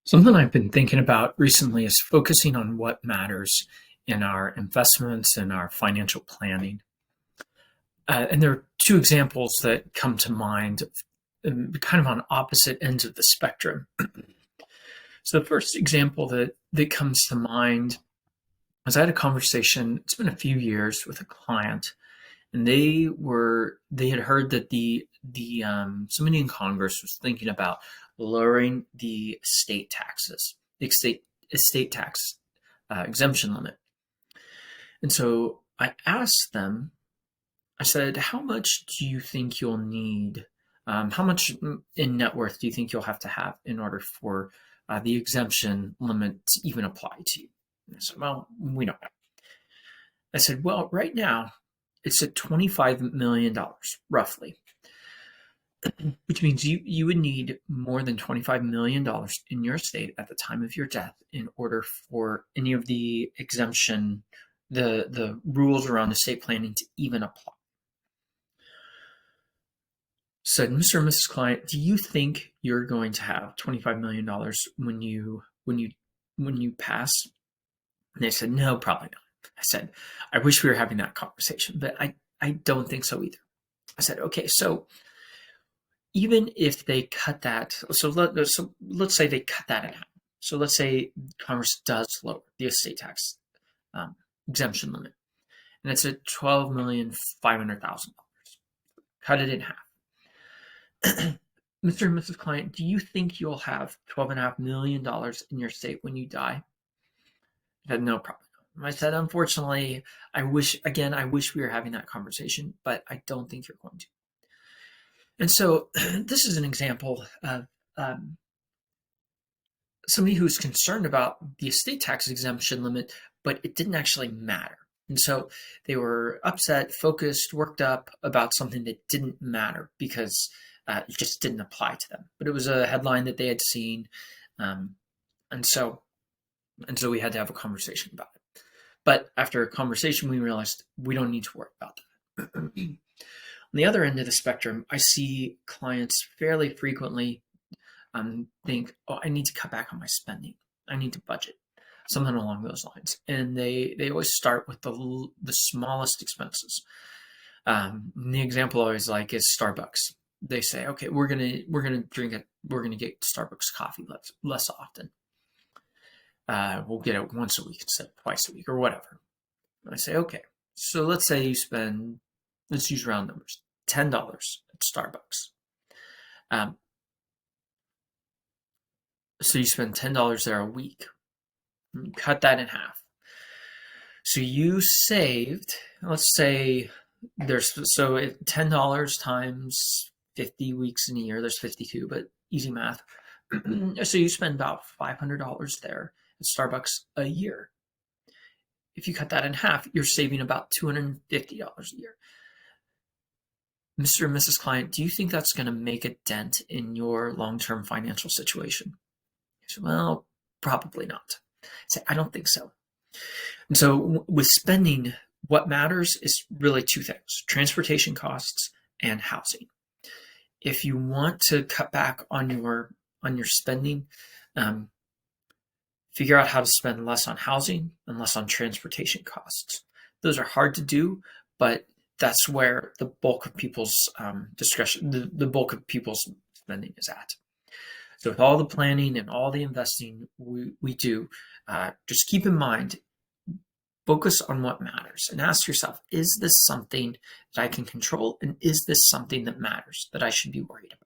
Something I've been thinking about recently is focusing on what matters in our investments and our financial planning. And there are two examples that come to mind, kind of on opposite ends of the spectrum. So the first example that comes to mind is I had a conversation, it's been a few years, with a client, and they had heard that the somebody in Congress was thinking about lowering the estate taxes, the estate tax exemption limit. And so I asked them, I said, how much do you think you'll need? How much in net worth do you think you'll have to have in order for the exemption limit to even apply to you? And I said, well, we don't know. I said, well, right now it's at $25 million, roughly, which means you would need more than $25 million in your estate at the time of your death in order for any of the exemption, the rules around estate planning to even apply. Said, Mr. and Mrs. Client, do you think you're going to have $25 million when you pass? And they said, no, probably not. I said, I wish we were having that conversation, but I don't think so either. I said, okay, so even if they cut that, so let's say they cut that in half. So let's say Congress does lower the estate tax exemption limit, and it's at $12,500,000. Cut it in half. Mr. and Mrs. Client, do you think you'll have $12.5 million in your estate when you die? I said, no problem. I said, unfortunately, I wish we were having that conversation, but I don't think you're going to. And so this is an example of somebody who's concerned about the estate tax exemption limit, but it didn't actually matter. And so they were upset, focused, worked up about something that didn't matter because it just didn't apply to them. But it was a headline that they had seen. And so we had to have a conversation about it. But after a conversation, we realized we don't need to worry about that. On the other end of the spectrum, I see clients fairly frequently think, oh, I need to cut back on my spending. I need to budget, something along those lines. And they always start with the smallest expenses. The example I always like is Starbucks. They say, okay, we're gonna get Starbucks coffee less often. We'll get it once a week instead of twice a week or whatever. And I say, okay, so let's say you spend, let's use round numbers, $10 at Starbucks. So you spend $10 there a week. Cut that in half. So you saved, let's say $10 times 50 weeks in a year, there's 52, but easy math. So you spend about $500 there at Starbucks a year. If you cut that in half, you're saving about $250 a year. Mr. and Mrs. Client, do you think that's going to make a dent in your long-term financial situation? I said, well, probably not. I said, I don't think so. And so with spending, what matters is really two things: transportation costs and housing. If you want to cut back on your spending, figure out how to spend less on housing and less on transportation costs. Those are hard to do, but that's where the bulk of people's discretion, the bulk of people's spending is at. So with all the planning and all the investing we do, just keep in mind, focus on what matters and ask yourself, is this something that I can control? And is this something that matters that I should be worried about?